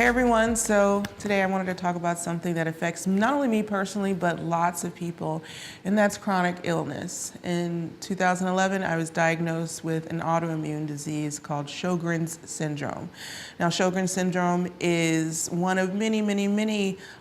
Hey everyone, so today I wanted to talk about something that affects not only me personally, but lots of people, and that's chronic illness. In 2011, I was diagnosed with an autoimmune disease called Sjogren's syndrome. Now, Sjogren's syndrome is one of many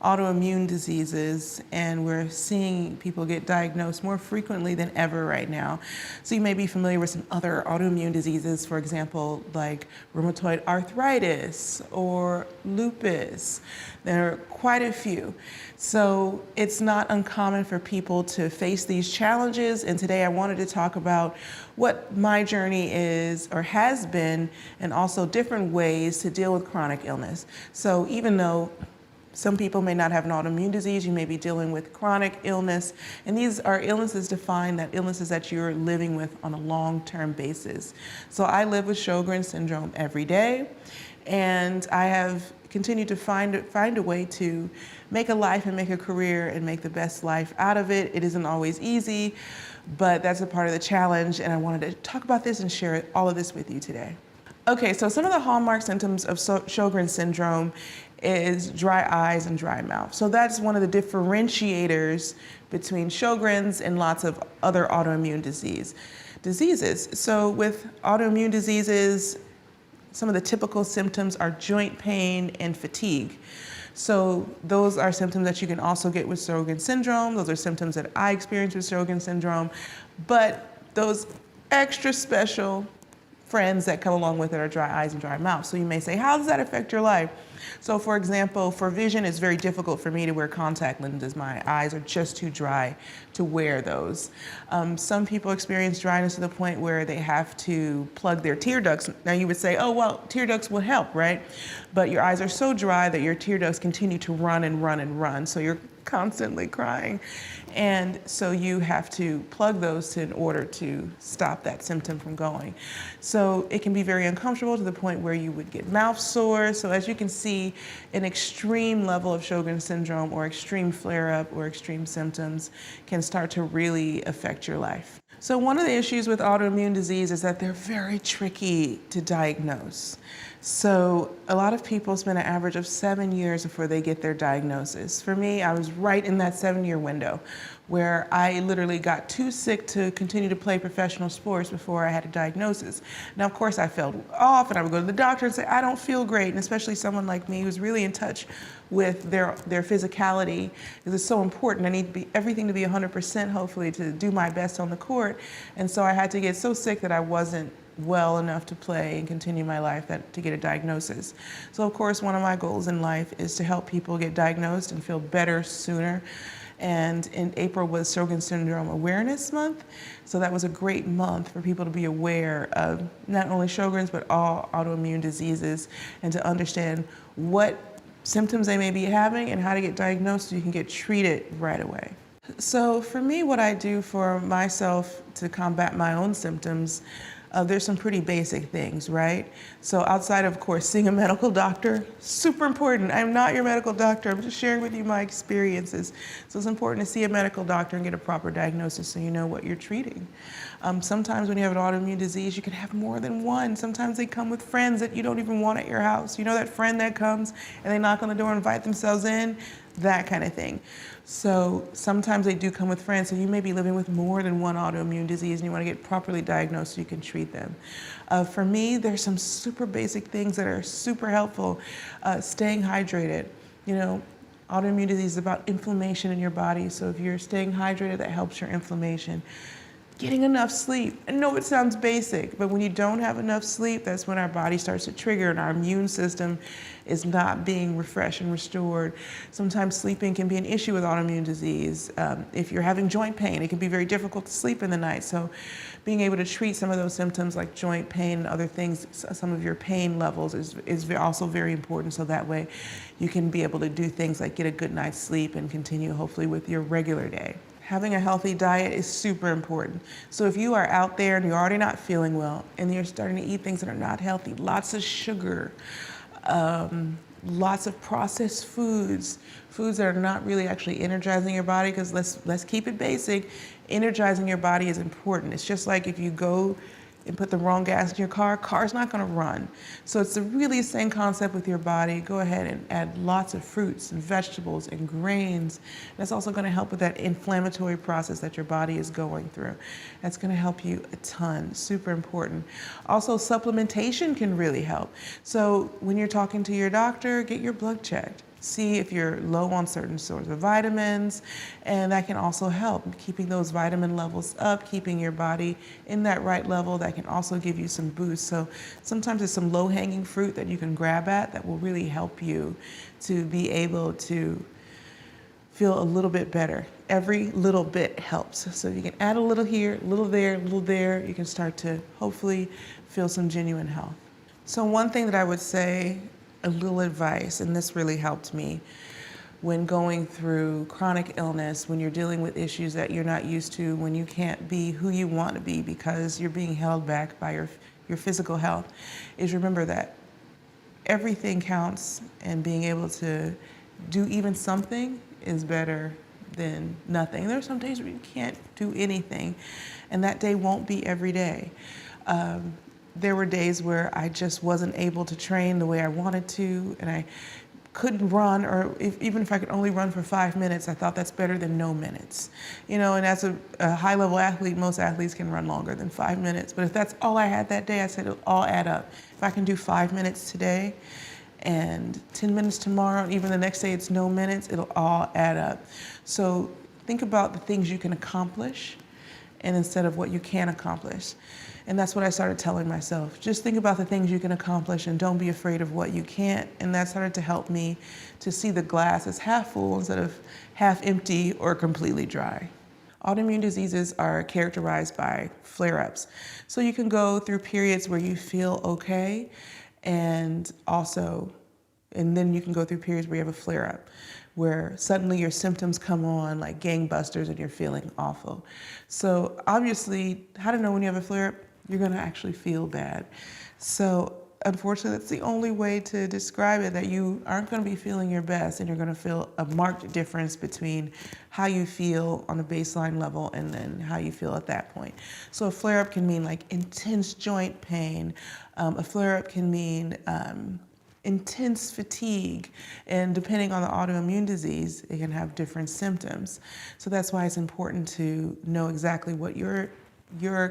autoimmune diseases, and we're seeing people get diagnosed more frequently than ever right now. So you may be familiar with some other autoimmune diseases, for example, like rheumatoid arthritis or lupus. There are quite a few. So it's not uncommon for people to face these challenges, and today I wanted to talk about what my journey is or has been, and also different ways to deal with chronic illness. So even though some people may not have an autoimmune disease, you may be dealing with chronic illness, and these are illnesses defined that illnesses that you're living with on a long-term basis. So I live with Sjogren's syndrome every day, and I have continued to find a way to make a life and make a career and make the best life out of it. It isn't always easy, but that's a part of the challenge, and I wanted to talk about this and share all of this with you today. Okay, so some of the hallmark symptoms of Sjogren's syndrome is dry eyes and dry mouth. So that's one of the differentiators between Sjogren's and lots of other autoimmune diseases. So with autoimmune diseases, some of the typical symptoms are joint pain and fatigue. So those are symptoms that you can also get with Sjogren's syndrome. Those are symptoms that I experience with Sjogren's syndrome. But those extra special friends that come along with it are dry eyes and dry mouth. So you may say, how does that affect your life? So for example, for vision, it's very difficult for me to wear contact lenses. My eyes are just too dry to wear those. Some people experience dryness to the point where they have to plug their tear ducts. Now you would say, oh, well, tear ducts would help, right? But your eyes are so dry that your tear ducts continue to run and run and run. So you're constantly crying. And so you have to plug those in order to stop that symptom from going. So it can be very uncomfortable to the point where you would get mouth sores. So as you can see, an extreme level of Sjogren's syndrome or extreme flare-up or extreme symptoms can start to really affect your life. So one of the issues with autoimmune disease is that they're very tricky to diagnose. So a lot of people spend an average of 7 years before they get their diagnosis. For me, I was right in that 7-year window where I literally got too sick to continue to play professional sports before I had a diagnosis. Now, of course, I felt off and I would go to the doctor and say, I don't feel great. And especially someone like me who's really in touch with their physicality, because it's so important. I need everything to be 100% hopefully to do my best on the court. And so I had to get so sick that I wasn't well enough to play and continue my life to get a diagnosis. So of course, one of my goals in life is to help people get diagnosed and feel better sooner. And in April was Sjogren's Syndrome Awareness Month. So that was a great month for people to be aware of not only Sjogren's, but all autoimmune diseases, and to understand what symptoms they may be having and how to get diagnosed so you can get treated right away. So for me, what I do for myself to combat my own symptoms, there's some pretty basic things, right? So outside of course, seeing a medical doctor, super important. I'm not your medical doctor, I'm just sharing with you my experiences. So it's important to see a medical doctor and get a proper diagnosis so you know what you're treating. Sometimes when you have an autoimmune disease, you can have more than one. Sometimes they come with friends that you don't even want at your house. You know that friend that comes and they knock on the door and invite themselves in? That kind of thing. So sometimes they do come with friends, so you may be living with more than one autoimmune disease and you want to get properly diagnosed so you can treat them. For me, there's some super basic things that are super helpful. Staying hydrated. You know, autoimmune disease is about inflammation in your body, so if you're staying hydrated, that helps your inflammation. Getting enough sleep. I know it sounds basic, but when you don't have enough sleep, that's when our body starts to trigger and our immune system is not being refreshed and restored. Sometimes sleeping can be an issue with autoimmune disease. If you're having joint pain, it can be very difficult to sleep in the night. So being able to treat some of those symptoms like joint pain and other things, some of your pain levels is also very important. So that way you can be able to do things like get a good night's sleep and continue hopefully with your regular day. Having a healthy diet is super important. So if you are out there and you're already not feeling well and you're starting to eat things that are not healthy, lots of sugar, lots of processed foods that are not really actually energizing your body, because let's keep it basic. Energizing your body is important. It's just like if you go and put the wrong gas in your car's not going to run. So it's the really same concept with your body. Go ahead and add lots of fruits and vegetables and grains. That's also going to help with that inflammatory process that your body is going through. That's going to help you a ton, super important. Also, supplementation can really help. So when you're talking to your doctor, get your blood checked. See if you're low on certain sorts of vitamins, and that can also help keeping those vitamin levels up, keeping your body in that right level. That can also give you some boost. So sometimes there's some low-hanging fruit that you can grab at that will really help you to be able to feel a little bit better. Every little bit helps. So you can add a little here, a little there, a little there. You can start to hopefully feel some genuine health. So one thing that I would say, a little advice, and this really helped me when going through chronic illness, when you're dealing with issues that you're not used to, when you can't be who you want to be because you're being held back by your physical health, is remember that everything counts, and being able to do even something is better than nothing. There are some days where you can't do anything, and that day won't be every day. There were days where I just wasn't able to train the way I wanted to, and I couldn't run, or even if I could only run for 5 minutes, I thought that's better than no minutes. You know, and as a high-level athlete, most athletes can run longer than 5 minutes. But if that's all I had that day, I said it'll all add up. If I can do 5 minutes today and 10 minutes tomorrow, and even the next day it's no minutes, it'll all add up. So think about the things you can accomplish, and instead of what you can't accomplish. And that's what I started telling myself. Just think about the things you can accomplish and don't be afraid of what you can't. And that started to help me to see the glass as half full instead of half empty or completely dry. Autoimmune diseases are characterized by flare-ups. So you can go through periods where you feel okay, and then you can go through periods where you have a flare-up, where suddenly your symptoms come on like gangbusters and you're feeling awful. So obviously, how to know when you have a flare-up? You're gonna actually feel bad. So unfortunately, that's the only way to describe it, that you aren't gonna be feeling your best, and you're gonna feel a marked difference between how you feel on a baseline level and then how you feel at that point. So a flare-up can mean like intense joint pain. A flare-up can mean intense fatigue, and depending on the autoimmune disease, it can have different symptoms. So that's why it's important to know exactly what your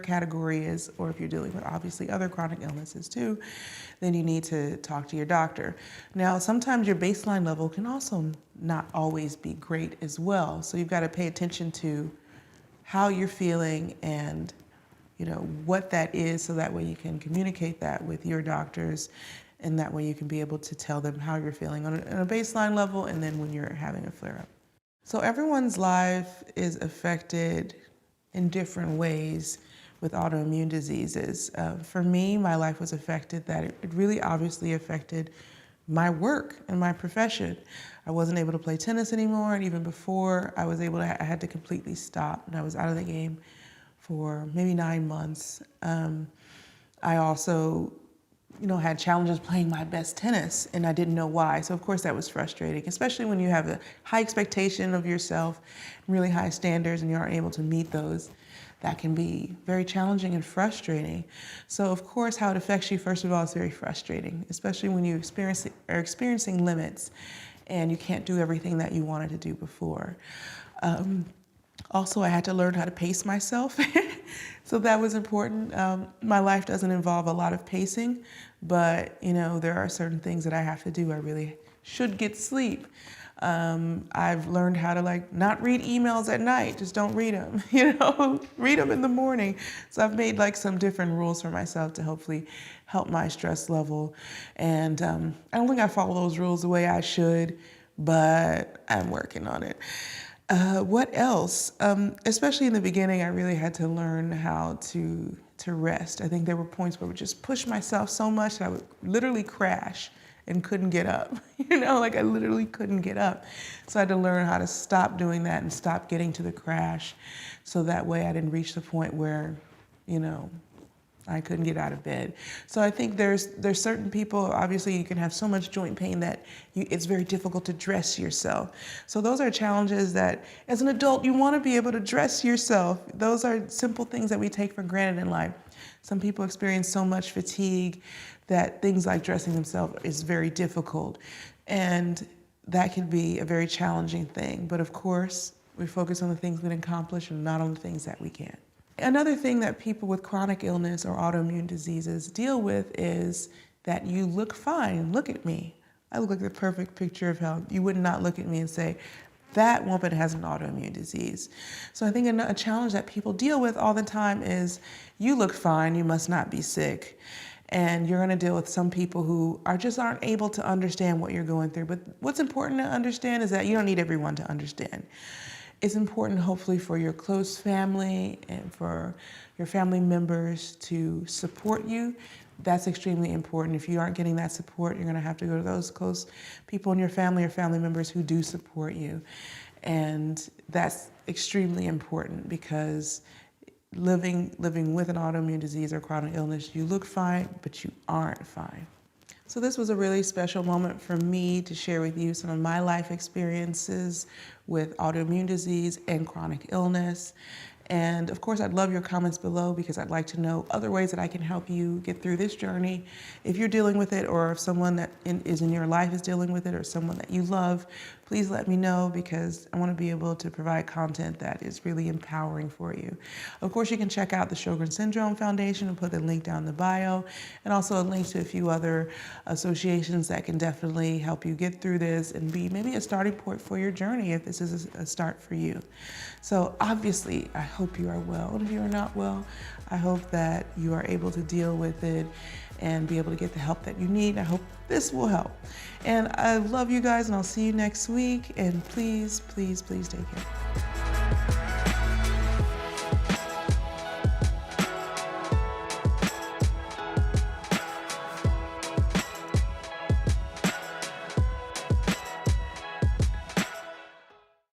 category is, or if you're dealing with obviously other chronic illnesses too, then you need to talk to your doctor. Now, sometimes your baseline level can also not always be great as well. So you've got to pay attention to how you're feeling and what that is, so that way you can communicate that with your doctors, and that way you can be able to tell them how you're feeling on a baseline level, and then when you're having a flare-up. So everyone's life is affected in different ways with autoimmune diseases. For me, my life was affected that it really obviously affected my work and my profession. I wasn't able to play tennis anymore, and even before I had to completely stop, and I was out of the game for maybe 9 months. I also had challenges playing my best tennis, and I didn't know why. So of course that was frustrating, especially when you have a high expectation of yourself, really high standards, and you aren't able to meet those. That can be very challenging and frustrating. So of course, how it affects you, first of all, is very frustrating, especially when you are experiencing limits and you can't do everything that you wanted to do before. Also, I had to learn how to pace myself. So that was important. My life doesn't involve a lot of pacing, but there are certain things that I have to do. I really should get sleep. I've learned how to not read emails at night. Just don't read them, read them in the morning. So I've made some different rules for myself to hopefully help my stress level. And I don't think I follow those rules the way I should, but I'm working on it. What else? Especially in the beginning, I really had to learn how to rest. I think there were points where I would just push myself so much that I would literally crash and couldn't get up. I literally couldn't get up. So I had to learn how to stop doing that and stop getting to the crash, so that way I didn't reach the point where, I couldn't get out of bed. So I think there's certain people, obviously you can have so much joint pain that it's very difficult to dress yourself. So those are challenges that as an adult, you want to be able to dress yourself. Those are simple things that we take for granted in life. Some people experience so much fatigue that things like dressing themselves is very difficult. And that can be a very challenging thing. But of course, we focus on the things we can accomplish and not on the things that we can't. Another thing that people with chronic illness or autoimmune diseases deal with is that you look fine. Look at me. I look like the perfect picture of health. You would not look at me and say, that woman has an autoimmune disease. So I think a challenge that people deal with all the time is, you look fine, you must not be sick. And you're gonna deal with some people who aren't able to understand what you're going through. But what's important to understand is that you don't need everyone to understand. It's important, hopefully, for your close family and for your family members to support you. That's extremely important. If you aren't getting that support, you're gonna have to go to those close people in your family or family members who do support you. And that's extremely important, because living with an autoimmune disease or chronic illness, you look fine, but you aren't fine. So this was a really special moment for me to share with you some of my life experiences with autoimmune disease and chronic illness. And of course, I'd love your comments below, because I'd like to know other ways that I can help you get through this journey. If you're dealing with it, or if someone that is in your life is dealing with it, or someone that you love, please let me know, because I want to be able to provide content that is really empowering for you. Of course, you can check out the Sjogren Syndrome Foundation and put the link down in the bio, and also a link to a few other associations that can definitely help you get through this and be maybe a starting point for your journey if this is a start for you. So obviously, I hope you are well. And if you are not well, I hope that you are able to deal with it and be able to get the help that you need. I hope this will help. And I love you guys, and I'll see you next week. And please, please, please take care.